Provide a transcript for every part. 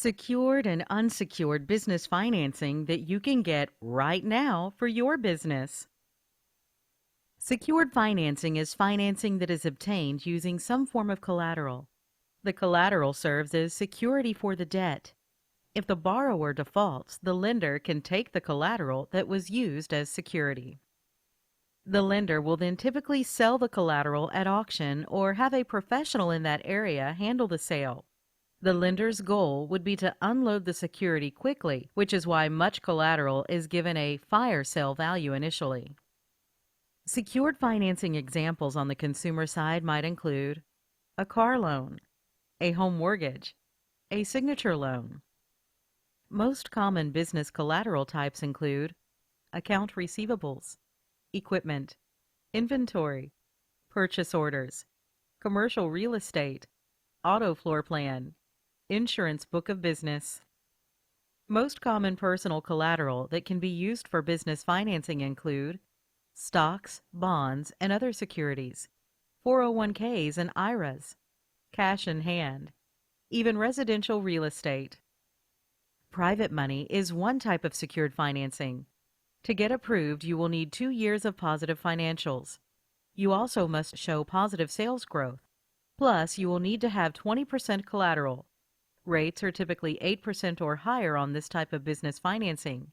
Secured and unsecured business financing that you can get right now for your business. Secured financing is financing that is obtained using some form of collateral. The collateral serves as security for the debt. If the borrower defaults, the lender can take the collateral that was used as security. The lender will then typically sell the collateral at auction or have a professional in that area handle the sale. The lender's goal would be to unload the security quickly, which is why much collateral is given a fire sale value initially. Secured financing examples on the consumer side might include a car loan, a home mortgage, a signature loan. Most common business collateral types include account receivables, equipment, inventory, purchase orders, commercial real estate, auto floor plan, insurance book of business. Most common personal collateral that can be used for business financing include stocks, bonds, and other securities, 401ks and IRAs, cash in hand, even residential real estate. Private money is one type of secured financing. To get approved, you will need 2 years of positive financials. You also must show positive sales growth. Plus, you will need to have 20% collateral. Rates are typically 8% or higher on this type of business financing.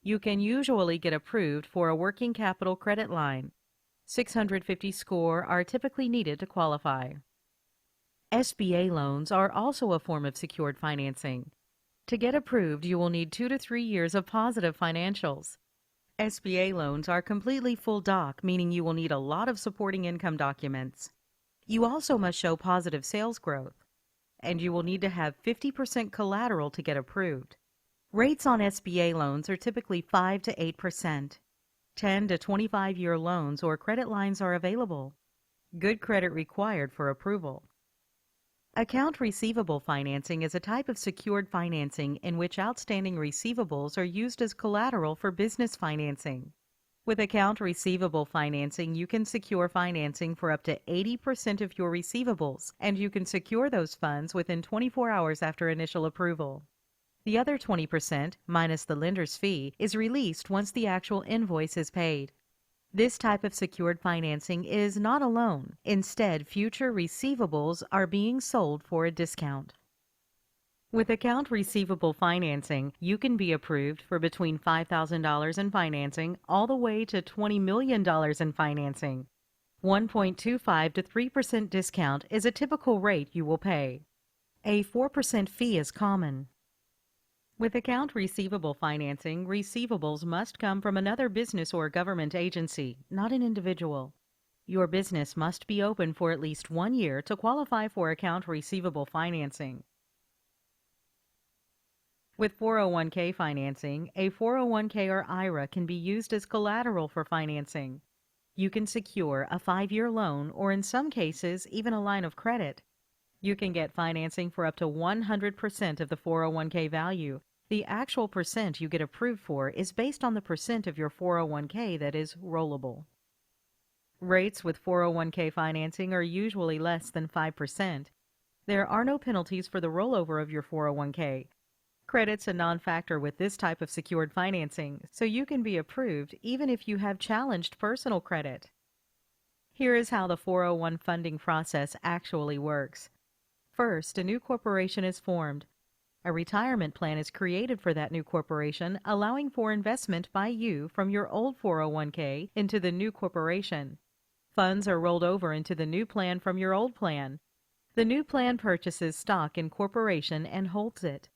You can usually get approved for a working capital credit line. 650 score are typically needed to qualify. SBA loans are also a form of secured financing. To get approved, you will need 2 to 3 years of positive financials. SBA loans are completely full doc, meaning you will need a lot of supporting income documents. You also must show positive sales growth, and you will need to have 50% collateral to get approved. Rates on SBA loans are typically 5 to 8%. 10 to 25-year loans or credit lines are available. Good credit required for approval. Account receivable financing is a type of secured financing in which outstanding receivables are used as collateral for business financing. With account receivable financing, you can secure financing for up to 80% of your receivables, and you can secure those funds within 24 hours after initial approval. The other 20%, minus the lender's fee, is released once the actual invoice is paid. This type of secured financing is not a loan. Instead, future receivables are being sold for a discount. With account receivable financing, you can be approved for between $5,000 in financing all the way to $20 million in financing. 1.25 to 3% discount is a typical rate you will pay. A 4% fee is common. With account receivable financing, receivables must come from another business or government agency, not an individual. Your business must be open for at least 1 year to qualify for account receivable financing. With 401k financing, a 401k or IRA can be used as collateral for financing. You can secure a 5-year loan or in some cases even a line of credit. You can get financing for up to 100% of the 401k value. The actual percent you get approved for is based on the percent of your 401k that is rollable. Rates with 401k financing are usually less than 5%. There are no penalties for the rollover of your 401k. Credit's a non-factor with this type of secured financing, so you can be approved even if you have challenged personal credit. Here is how the 401 funding process actually works. First, a new corporation is formed. A retirement plan is created for that new corporation, allowing for investment by you from your old 401k into the new corporation. Funds are rolled over into the new plan from your old plan. The new plan purchases stock in corporation and holds it.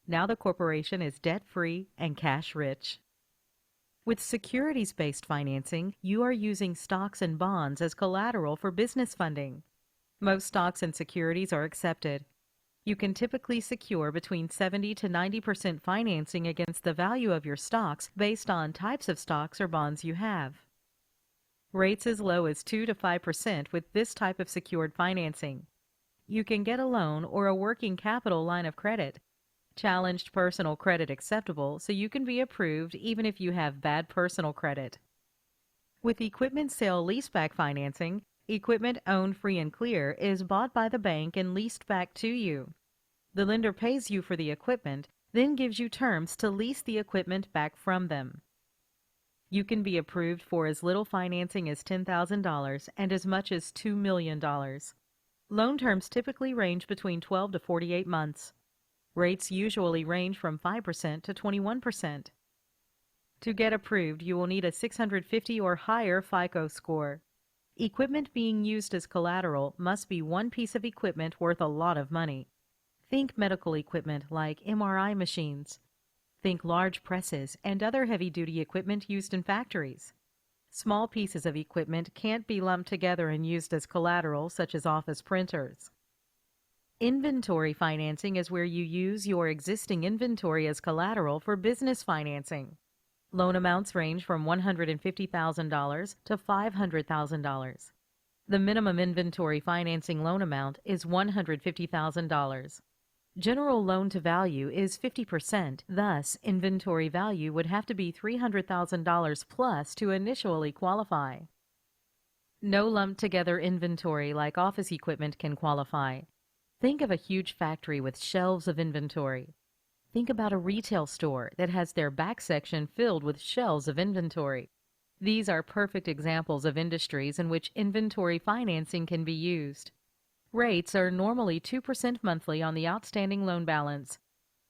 Now the corporation is debt-free and cash-rich. With securities-based financing, you are using stocks and bonds as collateral for business funding. Most stocks and securities are accepted. You can typically secure between 70 to 90% financing against the value of your stocks based on types of stocks or bonds you have. Rates as low as 2 to 5% with this type of secured financing. You can get a loan or a working capital line of credit. Challenged personal credit acceptable, so you can be approved even if you have bad personal credit. With equipment sale leaseback financing, equipment owned free and clear is bought by the bank and leased back to you. The lender pays you for the equipment, then gives you terms to lease the equipment back from them. You can be approved for as little financing as $10,000 and as much as $2 million. Loan terms typically range between 12 to 48 months. Rates usually range from 5% to 21%. To get approved, you will need a 650 or higher FICO score. Equipment being used as collateral must be one piece of equipment worth a lot of money. Think medical equipment like MRI machines. Think large presses and other heavy-duty equipment used in factories. Small pieces of equipment can't be lumped together and used as collateral, such as office printers. Inventory financing is where you use your existing inventory as collateral for business financing. Loan amounts range from $150,000 to $500,000. The minimum inventory financing loan amount is $150,000. General loan-to-value is 50%, thus inventory value would have to be $300,000 plus to initially qualify. No lumped-together inventory like office equipment can qualify. Think of a huge factory with shelves of inventory. Think about a retail store that has their back section filled with shelves of inventory. These are perfect examples of industries in which inventory financing can be used. Rates are normally 2% monthly on the outstanding loan balance.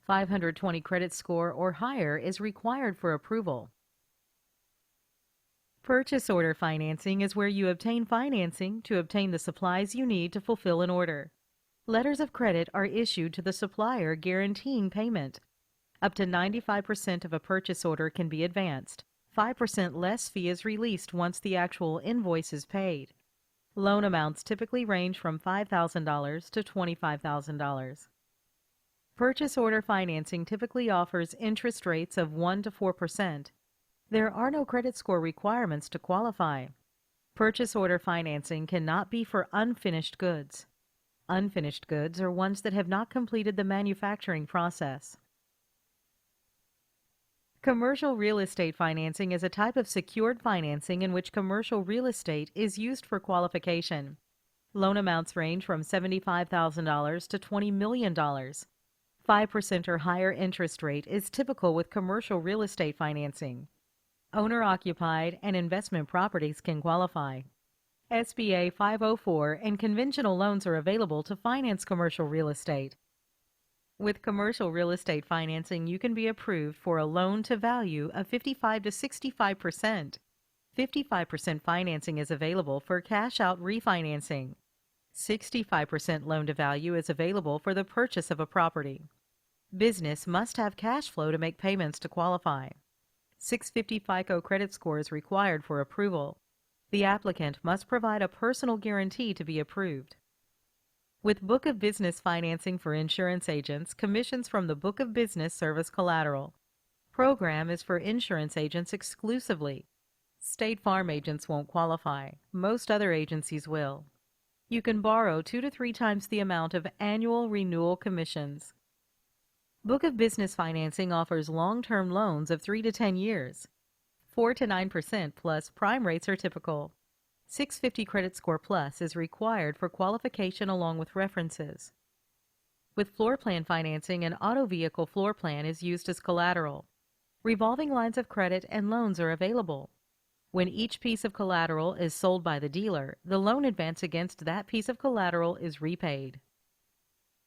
520 credit score or higher is required for approval. Purchase order financing is where you obtain financing to obtain the supplies you need to fulfill an order. Letters of credit are issued to the supplier guaranteeing payment. Up to 95% of a purchase order can be advanced. 5% less fee is released once the actual invoice is paid. Loan amounts typically range from $5,000 to $25,000. Purchase order financing typically offers interest rates of 1 to 4%. There are no credit score requirements to qualify. Purchase order financing cannot be for unfinished goods. Unfinished goods are ones that have not completed the manufacturing process. Commercial real estate financing is a type of secured financing in which commercial real estate is used for qualification. Loan amounts range from $75,000 to $20 million. 5% or higher interest rate is typical with commercial real estate financing. Owner-occupied and investment properties can qualify. SBA 504 and conventional loans are available to finance commercial real estate. With commercial real estate financing, you can be approved for a loan-to-value of 55 to 65%. 55% financing is available for cash-out refinancing. 65% loan-to-value is available for the purchase of a property. Business must have cash flow to make payments to qualify. 650 FICO credit score is required for approval. The applicant must provide a personal guarantee to be approved. With Book of Business financing for insurance agents, commissions from the Book of Business serve as collateral. Program is for insurance agents exclusively. State Farm agents won't qualify. Most other agencies will. You can borrow 2 to 3 times the amount of annual renewal commissions. Book of Business financing offers long-term loans of 3 to 10 years. 4 to 9% plus prime rates are typical. 650 credit score plus is required for qualification along with references. With floor plan financing, an auto vehicle floor plan is used as collateral. Revolving lines of credit and loans are available. When each piece of collateral is sold by the dealer, the loan advance against that piece of collateral is repaid.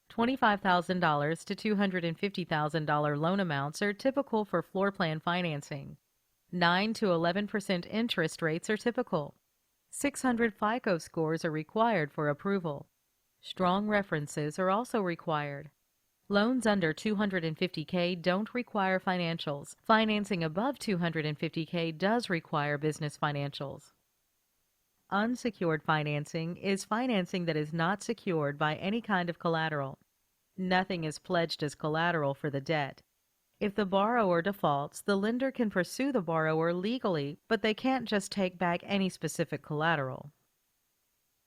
$25,000 to $250,000 loan amounts are typical for floor plan financing. 9 to 11% interest rates are typical. 600 FICO scores are required for approval. Strong references are also required. Loans under $250K don't require financials. Financing above $250K does require business financials. Unsecured financing is financing that is not secured by any kind of collateral. Nothing is pledged as collateral for the debt. If the borrower defaults, the lender can pursue the borrower legally, but they can't just take back any specific collateral.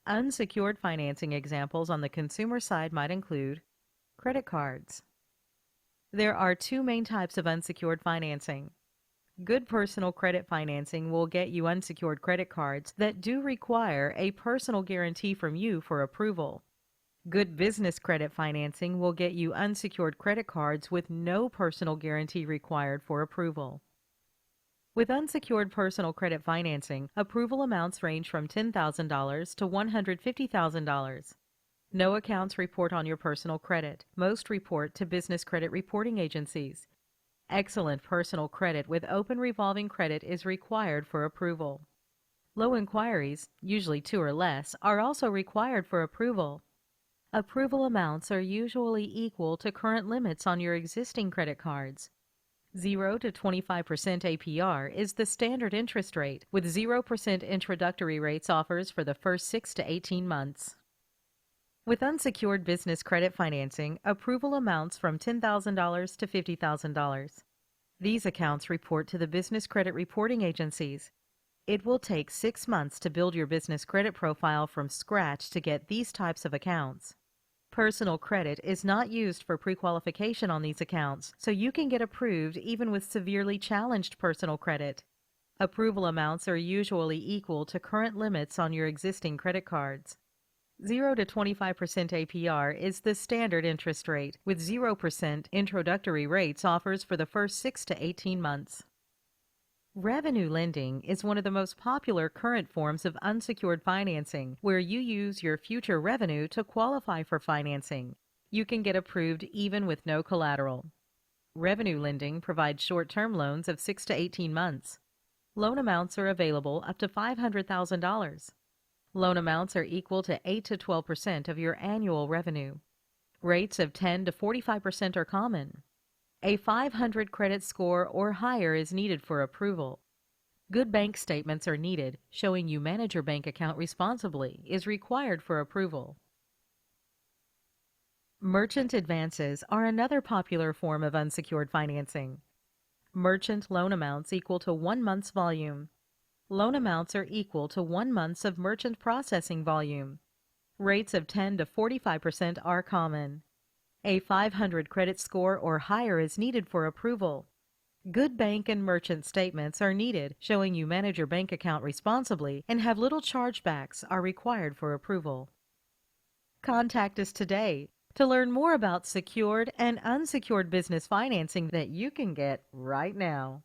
Unsecured financing examples on the consumer side might include credit cards. There are 2 main types of unsecured financing. Good personal credit financing will get you unsecured credit cards that do require a personal guarantee from you for approval. Good business credit financing will get you unsecured credit cards with no personal guarantee required for approval. With unsecured personal credit financing, approval amounts range from $10,000 to $150,000. No accounts report on your personal credit. Most report to business credit reporting agencies. Excellent personal credit with open revolving credit is required for approval. Low inquiries, usually 2 or less, are also required for approval. Approval amounts are usually equal to current limits on your existing credit cards. 0 to 25% APR is the standard interest rate, with 0% introductory rates offers for the first 6 to 18 months. With unsecured business credit financing, approval amounts from $10,000 to $50,000. These accounts report to the business credit reporting agencies. It will take 6 months to build your business credit profile from scratch to get these types of accounts. Personal credit is not used for pre-qualification on these accounts, so you can get approved even with severely challenged personal credit. Approval amounts are usually equal to current limits on your existing credit cards. 0 to 25% APR is the standard interest rate, with 0% introductory rates offers for the first 6 to 18 months. Revenue lending is one of the most popular current forms of unsecured financing, where you use your future revenue to qualify for financing. You can get approved even with no collateral. Revenue lending provides short-term loans of 6 to 18 months. Loan amounts are available up to $500,000. Loan amounts are equal to 8 to 12% of your annual revenue. Rates of 10 to 45% are common. A 500 credit score or higher is needed for approval. Good bank statements are needed, showing you manage your bank account responsibly is required for approval. Merchant advances are another popular form of unsecured financing. Merchant loan amounts equal to 1 month's volume. Loan amounts are equal to 1 month's of merchant processing volume. Rates of 10 to 45% are common. A 500 credit score or higher is needed for approval. Good bank and merchant statements are needed, showing you manage your bank account responsibly and have little chargebacks are required for approval. Contact us today to learn more about secured and unsecured business financing that you can get right now.